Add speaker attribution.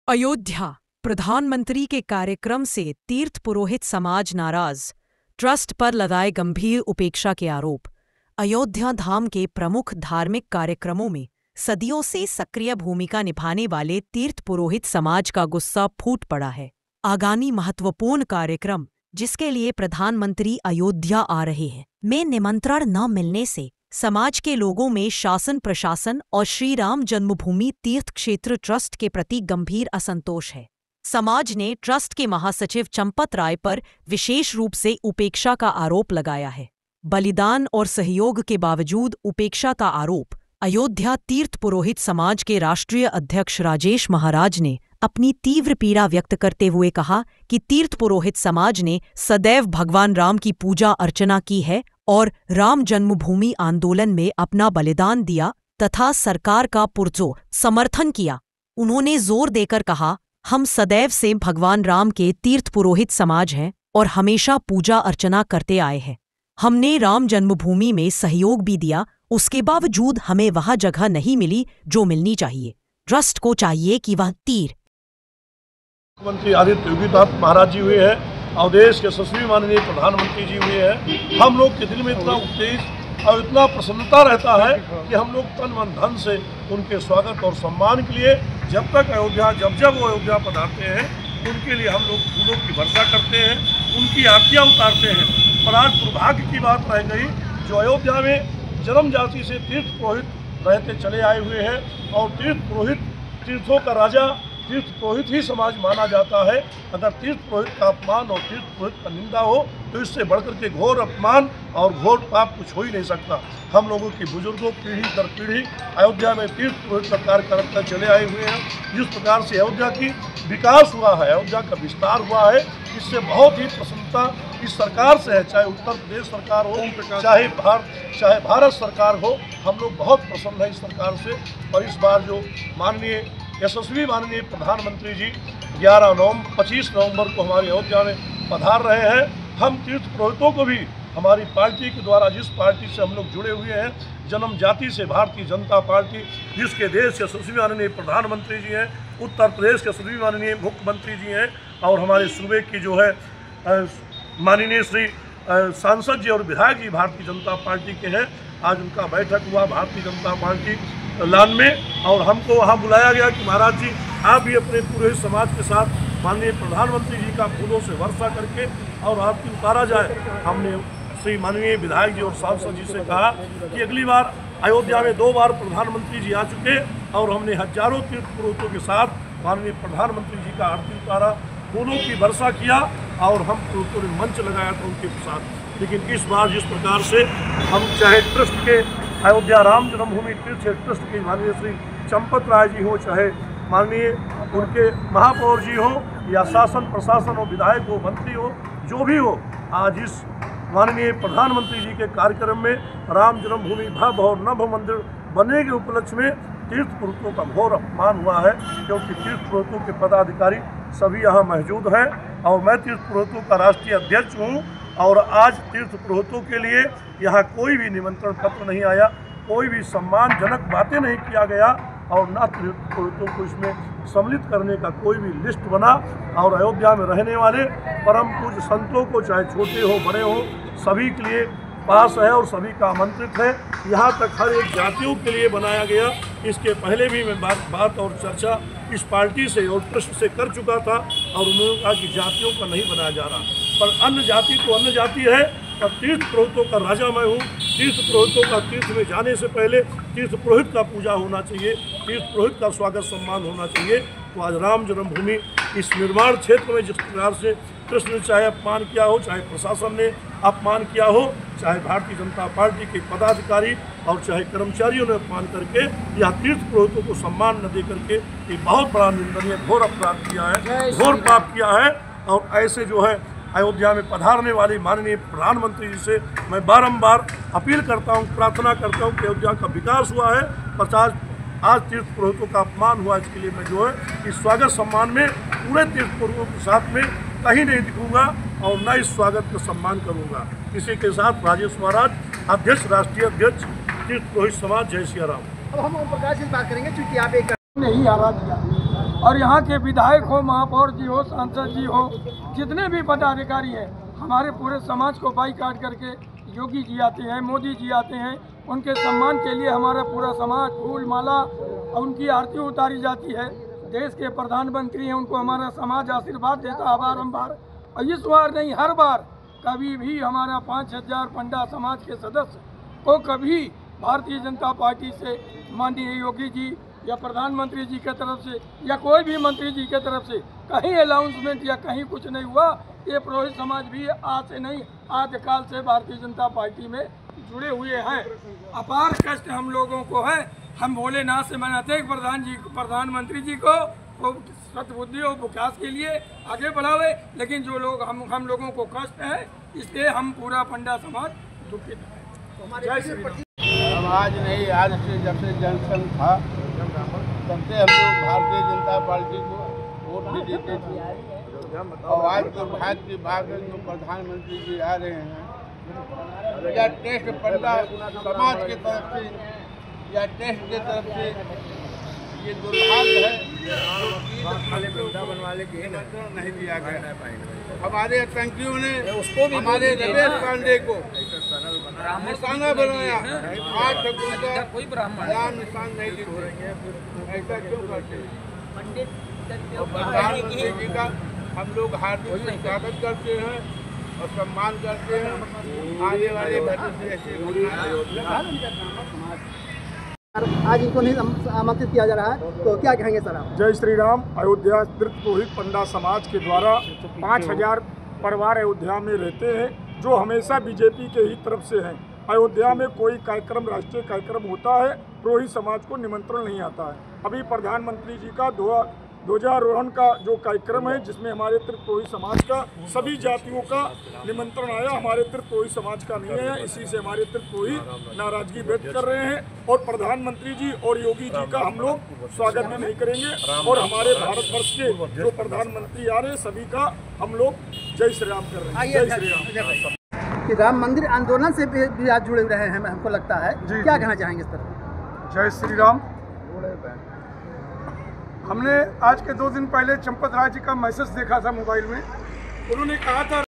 Speaker 1: अयोध्या प्रधानमंत्री के कार्यक्रम से तीर्थ पुरोहित समाज नाराज, ट्रस्ट पर लगाए गंभीर उपेक्षा के आरोप। अयोध्या धाम के प्रमुख धार्मिक कार्यक्रमों में सदियों से सक्रिय भूमिका निभाने वाले तीर्थ पुरोहित समाज का गुस्सा फूट पड़ा है। आगामी महत्वपूर्ण कार्यक्रम, जिसके लिए प्रधानमंत्री अयोध्या आ रहे हैं, में निमंत्रण न मिलने से समाज के लोगों में शासन प्रशासन और श्री राम जन्मभूमि तीर्थ क्षेत्र ट्रस्ट के प्रति गंभीर असंतोष है। समाज ने ट्रस्ट के महासचिव चंपत राय पर विशेष रूप से उपेक्षा का आरोप लगाया है। बलिदान और सहयोग के बावजूद उपेक्षा का आरोप अयोध्या तीर्थ पुरोहित समाज के राष्ट्रीय अध्यक्ष राजेश महाराज ने अपनी तीव्र पीड़ा व्यक्त करते हुए कहा कि तीर्थ पुरोहित समाज ने सदैव भगवान राम की पूजा अर्चना की है और राम जन्मभूमि आंदोलन में अपना बलिदान दिया तथा सरकार का पुरजोर समर्थन किया। उन्होंने जोर देकर कहा, हम सदैव से भगवान राम के तीर्थ पुरोहित समाज हैं और हमेशा पूजा अर्चना करते आए हैं। हमने राम जन्मभूमि में सहयोग भी दिया, उसके बावजूद हमें वह जगह नहीं मिली जो मिलनी चाहिए। ट्रस्ट को चाहिए कि वह
Speaker 2: मुख्यमंत्री आदित्य योगी महाराज जी हुए हैं और देश के यशस्वी माननीय प्रधानमंत्री जी हुए हैं। हम लोग के दिल में इतना उत्तेज और इतना प्रसन्नता रहता है कि हम लोग तन मन धन से उनके स्वागत और सम्मान के लिए जब तक अयोध्या जब वो अयोध्या पधारते हैं उनके लिए हम लोग फूलों की वर्षा करते हैं, उनकी आरतियाँ उतारते हैं। पर आज दुर्भाग्य की बात रह गई, जो अयोध्या में जन्म जाति से तीर्थ पुरोहित रहते चले आए हुए हैं और तीर्थ पुरोहित तीर्थों का राजा तीर्थ पुरोहित ही समाज माना जाता है। अगर तीर्थ पुरोहित का अपमान और तीर्थ पुरोहित का निंदा हो तो इससे बढ़कर के घोर अपमान और घोर पाप कुछ हो ही नहीं सकता। हम लोगों की बुजुर्गों पीढ़ी दर पीढ़ी अयोध्या में तीर्थ पुरोहित का कार्य करते चले आए हुए हैं। जिस प्रकार से अयोध्या की विकास हुआ है, अयोध्या का विस्तार हुआ है, इससे बहुत ही प्रसन्नता इस सरकार से है। चाहे उत्तर प्रदेश सरकार हो, चाहे भारत सरकार हो, हम लोग बहुत प्रसन्न हैं इस सरकार से। और इस बार जो यशस्वी माननीय प्रधानमंत्री जी 25 नवंबर को हमारी अयोध्या में पधार रहे हैं, हम तीर्थ पुरोहितों को भी हमारी पार्टी के द्वारा, जिस पार्टी से हम लोग जुड़े हुए हैं, जन्म जाति से भारतीय जनता पार्टी, जिसके देश के यशस्वी माननीय प्रधानमंत्री जी हैं, उत्तर प्रदेश के यशस्वी माननीय मुख्यमंत्री जी हैं और हमारे सूबे की जो है माननीय श्री सांसद जी और विधायक जी भारतीय जनता पार्टी के हैं। आज उनका बैठक हुआ भारतीय जनता पार्टी लान में और हमको वहाँ बुलाया गया कि महाराज जी आप भी अपने पूरे समाज के साथ माननीय प्रधानमंत्री जी का फूलों से वर्षा करके और आरती उतारा जाए। हमने श्री माननीय विधायक जी और सांसद जी से कहा कि अगली बार अयोध्या में 2 बार प्रधानमंत्री जी आ चुके और हमने हजारों तीर्थ पुरोहितों के साथ माननीय प्रधानमंत्री जी का आरती उतारा, फूलों की वर्षा किया और हम पुरोहितों ने मंच लगाया था उनके साथ। लेकिन इस बार जिस प्रकार से हम चाहे ट्रस्ट के अयोध्या राम जन्मभूमि तीर्थ ट्रस्ट के माननीय श्री चंपत राय जी हो, चाहे माननीय उनके महापौर जी हो या शासन प्रशासन हो, विधायक हो, मंत्री हो, जो भी हो, आज इस माननीय प्रधानमंत्री जी के कार्यक्रम में राम जन्मभूमि भव्य और नभ मंदिर बनने के उपलक्ष्य में तीर्थ पुरोहितों का घोर अपमान हुआ है। क्योंकि तीर्थ पुरोहितों के पदाधिकारी सभी यहाँ मौजूद हैं और मैं तीर्थ पुरोहितों का राष्ट्रीय अध्यक्ष हूँ और आज तीर्थ पुरोहितों के लिए यहाँ कोई भी निमंत्रण पत्र नहीं आया, कोई भी सम्मानजनक बातें नहीं किया गया और न तीर्थ पुरोहितों को इसमें सम्मिलित करने का कोई भी लिस्ट बना। और अयोध्या में रहने वाले परम पूज्य संतों को, चाहे छोटे हो बड़े हो, सभी के लिए पास है और सभी का आमंत्रित है। यहाँ तक हर एक जातियों के लिए बनाया गया। इसके पहले भी मैं बात और चर्चा इस पार्टी से और ट्रस्ट से कर चुका था और उन्होंने कहा कि जातियों का नहीं बनाया जा रहा, पर अन्य जाति तो अन्य जाति है। और तीर्थ पुरोहितों का राजा मैं हूँ। तीर्थ पुरोहितों का तीर्थ में जाने से पहले तीर्थ पुरोहित का पूजा होना चाहिए, तीर्थ पुरोहित का स्वागत सम्मान होना चाहिए। तो आज राम जन्मभूमि इस निर्माण क्षेत्र में जिस प्रकार से ट्रस्ट ने चाहे अपमान किया हो, चाहे प्रशासन ने अपमान किया हो, चाहे भारतीय जनता पार्टी के पदाधिकारी और चाहे कर्मचारियों ने अपमान करके या तीर्थ पुरोहितों को सम्मान न दे करके ये बहुत बड़ा निंदनीय घोर अपराध किया है, घोर पाप किया है। और ऐसे जो है अयोध्या में पधारने वाली माननीय प्रधानमंत्री जी से मैं बारंबार अपील करता हूँ, प्रार्थना करता हूँ कि अयोध्या का विकास हुआ है, पर आज तीर्थ पुरोहितों का अपमान हुआ। इसके लिए मैं जो है इस स्वागत सम्मान में पूरे तीर्थ पुरोहितों के साथ में कहीं नहीं दिखूंगा और न इस स्वागत का सम्मान करूंगा। इसी के साथ राजेश महाराज, अध्यक्ष, राष्ट्रीय अध्यक्ष तीर्थ पुरोहित समाज, जय सिया राम।
Speaker 3: अब हम ओम प्रकाश से बात करेंगे, चूंकि आप एक नहीं आवाज दिया और यहाँ के विधायक हो, महापौर जी हो, सांसद जी हो, जितने भी पदाधिकारी हैं, हमारे पूरे समाज को बाईकाट करके योगी जी आते हैं, मोदी जी आते हैं, उनके सम्मान के लिए हमारा पूरा समाज फूल माला और उनकी आरती उतारी जाती है। देश के प्रधानमंत्री हैं, उनको हमारा समाज आशीर्वाद देता है बारम्बार, और इस बार नहीं हर बार कभी भी हमारा 5000 पंडा समाज के सदस्य को कभी भारतीय जनता पार्टी से माननीय योगी जी या प्रधानमंत्री जी के तरफ से या कोई भी मंत्री जी के तरफ से कहीं अनाउंसमेंट या कहीं कुछ नहीं हुआ। ये पुरोहित समाज भी आज से नहीं, आदिकाल से भारतीय जनता पार्टी में जुड़े हुए हैं। अपार कष्ट हम लोगों को है। हम भोलेनाथ से मनाते हैं प्रधानमंत्री जी को सद्बुद्धि और विकास के लिए आगे बढ़ावे, लेकिन जो लोग हम लोगों को कष्ट है, इसलिए हम पूरा पंडा समाज दुखित है।
Speaker 4: हम आज नहीं, आज से जब से जनसंघ था तब से हम लोग भारतीय जनता पार्टी को वोट भी देते थे, और आज दुर्भाग्य की बात है जो प्रधानमंत्री जी आ रहे हैं या टेस्ट पंडा समाज की तरफ से या टेस्ट की तरफ से, ये दुर्भाग्य है नहीं दिया गया। हमारे आतंकियों ने हमारे रमेश पांडे को निशाना बनाया, आज तक उनका कोई नाम निशान नहीं दिखे। ऐसा क्यों करते हैं? प्रधानमंत्री जी का हम लोग हार्दिक स्वागत करते हैं और सम्मान करते हैं। आने वाले भविष्य से ऐसे
Speaker 5: आज इनको नहीं आमंत्रित किया जा रहा है, तो क्या कहेंगे सर आप?
Speaker 6: जय श्री राम। अयोध्या तीर्थ पुरोहित पंडा समाज के द्वारा 5000 परिवार अयोध्या में रहते हैं, जो हमेशा बीजेपी के ही तरफ से हैं। अयोध्या में कोई कार्यक्रम, राष्ट्रीय कार्यक्रम होता है, पुरोहित समाज को निमंत्रण नहीं आता है। अभी प्रधानमंत्री जी का ध्वजारोहण का जो कार्यक्रम है, जिसमें हमारे तीर्थ पुरोहित समाज का सभी जातियों का निमंत्रण आया, हमारे तीर्थ पुरोहित समाज का नहीं है। इसी से हमारे तीर्थ पुरोहित नाराजगी व्यक्त कर रहे हैं, और प्रधानमंत्री जी और योगी जी का हम लोग स्वागत भी नहीं करेंगे। और हमारे भारतवर्ष के जो प्रधानमंत्री आ रहे हैं, सभी का हम लोग जय श्री राम कर रहे हैं। जय श्री राम।
Speaker 5: कि राम मंदिर आंदोलन से भी आज जुड़े रहे हैं, हमको लगता है, क्या कहना चाहेंगे इस तरह?
Speaker 6: जय श्री राम। हमने आज के 2 दिन पहले चंपत राय जी का मैसेज देखा था मोबाइल में। उन्होंने कहा था